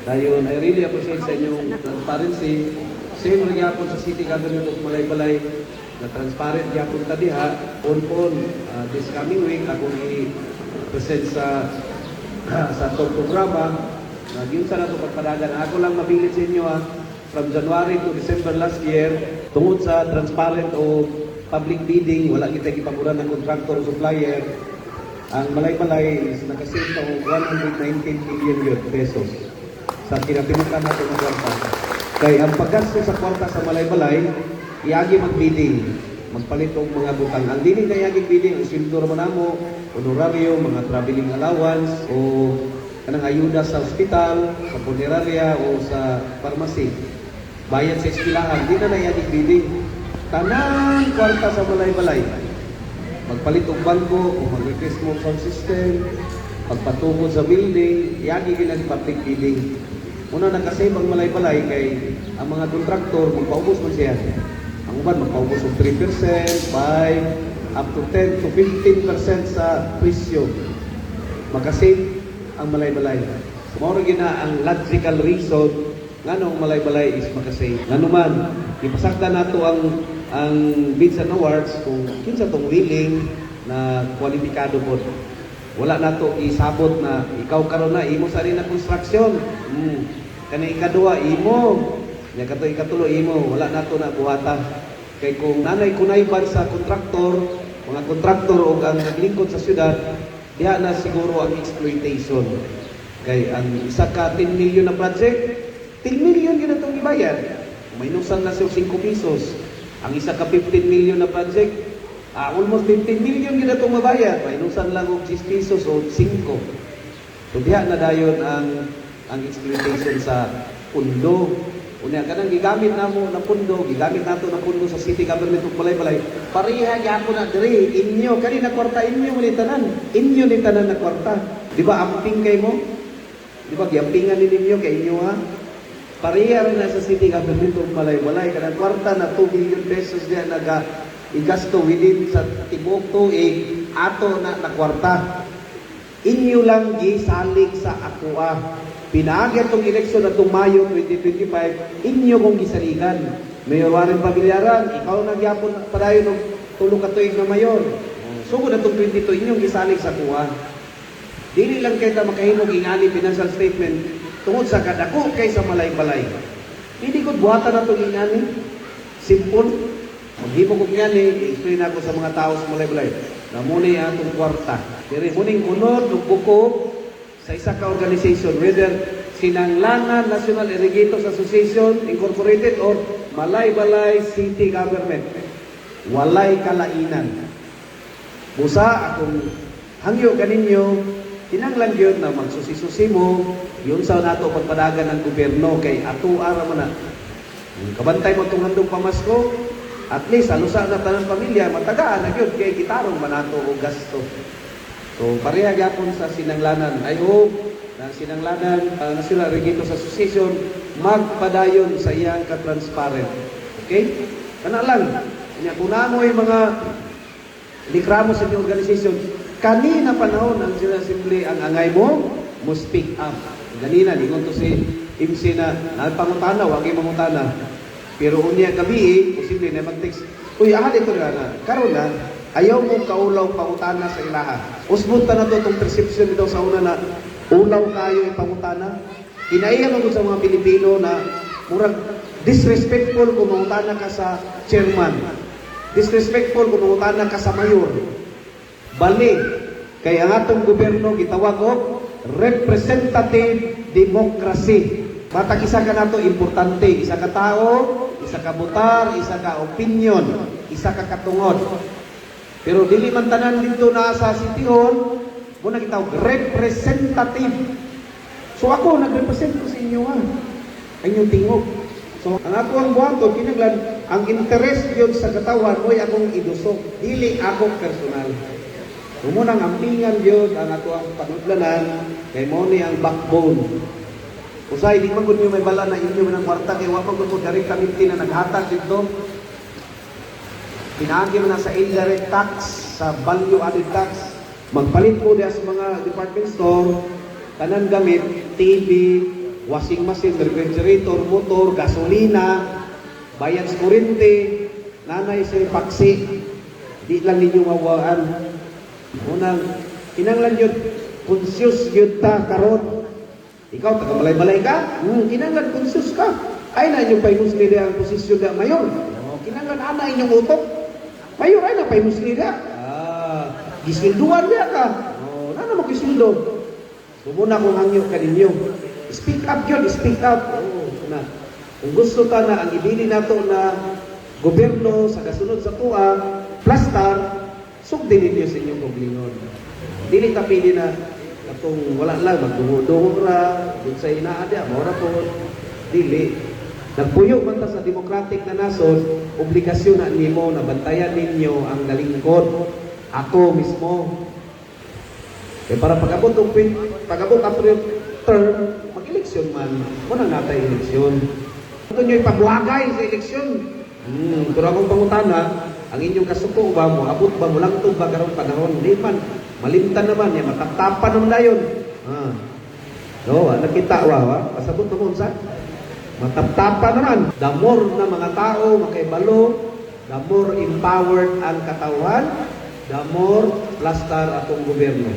Dayon, I really appreciate sa inyong transparency. Same rin yapon sa City Government of Malaybalay na transparent yapon ta diha. On this coming week akong i-present sa itong programa. Nagyun sa nato pagpadagan. Ako lang mabilit sa inyo from January to December last year, tungod sa transparent o public bidding, wala kita ipaguran ng contractor o supplier. Ang Malaybalay is nakasave sa 119 million pesos sa kinatimukan natin ng kwarta. Kaya ang paggasto sa kwarta sa Malaybalay, iagi mag-bidding, magpalit og mga butang. Ang dili na iagi bidding, ang sweldo naman namo, honorario, mga traveling allowance, o kanang ayuda sa ospital, sa punerarya, o sa pharmacy. Bayad sa eskwelahan, di na iagi bidding. Tanang kwarta sa Malaybalay. Magpalit og bangko, o mag-request mo sound system, pagpatungkol sa building, iagi gilang public bidding. Una nakasave ang Malaybalay kay ang mga kontraktor magpaubos man siya. Ang uban magpaubos og 3%, 5, up to 10 to 15% sa presyo. Makasave ang Malaybalay. So, mao gina ang logical reason nganong Malaybalay is makasave. Nganuman, ipasakta nato ang bids and awards kung kinsa tong willing na kwalipikado po. Wala nato isabot na ikaw karon na imo sa rin na construction. Kani ikaduha imo, nya kato ikatulo imo, wala nato na buhata. Kay kung nanay kunayban sa kontraktor, mga kontraktor o ang naglingkod sa syudad, diha na siguro ang exploitation. Kay ang isa ka 10 million na project, 10 million yun itong ibayad. Minusan na siya 5 pesos. Ang isa ka 15 million na project, almost 15 million yun itong mabayad. Minusan lang og 6 pesos o 5. So diha na dayon ang exploitation sa pundo. Unya kanang gigamit namo na pundo, gigamit nato na pundo sa City Government of Malaybalay. Pareha gyapon na diri inyo kani na kwarta inyo ni tanan. Inyo ni tanan na kwarta. Di ba amping kay mo? Di ba giampingan ninyo kay inyo ha? Pareha rin na sa City Government of Malaybalay kanang kwarta na 2 billion pesos diya naga igasto within sa tibuok tuig ato na kwarta. Inyo lang gisalig sa akoa. Pinaagyan itong eleksyon na itong Mayo 2025, inyo kong gisaligan. Mayor Warren Pamilyaran, ikaw nagyapon padayon ng tulong katuig na mayor. Sugod na itong 22, inyong gisalig sa kuha. Dili lang kayo makahimog ingali financial statement tungod sa kadako kay sa Malaybalay. Hindi ko buhatan na itong ingali. Simple. Maghimog kong ingali, i-explain ako sa mga tao sa Malaybalay. Na muna yung atong kwarta. Pero muning unod, buko, sa isa ka organization, whether Sinanglanan National Irrigators Association Incorporated or Malaybalay City Government. Walay kalainan. Busa akong hangyo kaninyo, kinanglan yun na magsusi-susi mo, yun sa nato pagpadagan ng gobyerno kay ato ara man na. Kabantay mo itong handong pamasko, at least alusa na tanang pamilya, matagaan na yun kay gitarong manato o gasto. So, pareha gyapon sa Sinanglanan. I hope na Sinanglanan National Irrigators Association magpadayon sa iyang ka-transparent. Okay? Kana lang. Kung namoy mga likramo sa inyong organization, kanina panahon ang General Assembly ang angay mo speak up. Ganina, lingon to si MC na pangutana, wag kayo mangutana. Pero unya gabi, posible na mag-text, uy, ahali ko na, karon na, ayaw mo kaulaw pangutana sa ilaha. Usbunta na to itong perception nito sa una na ulaw kayo ipangutana. Kinaiyan mo sa mga Pilipino na murag disrespectful kung mangutana ka sa chairman. Disrespectful kung mangutana ka sa mayor. Bali, kaya ang atong gobyerno gitawag og representative democracy. Matag isa ka nato importante, isa ka tao, isa ka butar, isa ka opinion, isa ka katungod. Pero dili man tanan dito na sa City Hall, muna kitawag representative. So ako nagrepresent ko sa inyo ang inyong tingog. So ang ako ang buhaton kinahanglan ang interest yun sa katawan mo'y akong idusok, dili ako personal. So muna ang ampingan yun ang ato ang panudlanan kay mo ni ang backbone. Usay, di man kung may bala na inyo ng kwarta, kaya wapag kung dari kami na naghatag dito. Pinaagi mo na sa indirect tax, sa value added tax. Magpalit po sa mga department store, tanan gamit, TV, washing machine, refrigerator, motor, gasolina, bayan sa kuryente, nanay sa paksi, di lang ninyo mawaan. Unang, kinanglan yun, conscious yun ta karon. Ikaw, taga-malay-malay ka? Kinanglan conscious ka. Ay na inyong paymusli ang posisyon na mayor. Kinanglan ana inyong utok. Mayor ay na paymusli na. Gisilduan niya ka. Nana mo gisildo. So muna kung hangyo ka ninyo. Speak up yun, speak up. Na. Kung gusto ta na ang ibili nato na gobyerno sa kasunod sa tuwa, plastar, sugdin ninyo sa inyong goblingon. Dili ta pili na atong wala lang, magdungo-dungo ra, dun sa inaadya, mora po, dili. Nagpuyo man ta sa democratic na nason, obligasyon na nimo na bantayan ninyo ang nalingkod. Ako mismo. Para pag-abot after yung term, mag-eleksyon man, muna natay eleksyon. Ito nyo ipagwagay sa eleksyon. Pero akong pangutana, ang inyong kasuko ba mo, abot ba mo lang ito ba karong panahon? Hindi man, malimtan naman, ya, matatapan naman na yun. Nakita wa, pasabot naman sa matatapan naman. The more na mga tao makaibalo, the more empowered ang katawan, the more plastar atong gobyerno.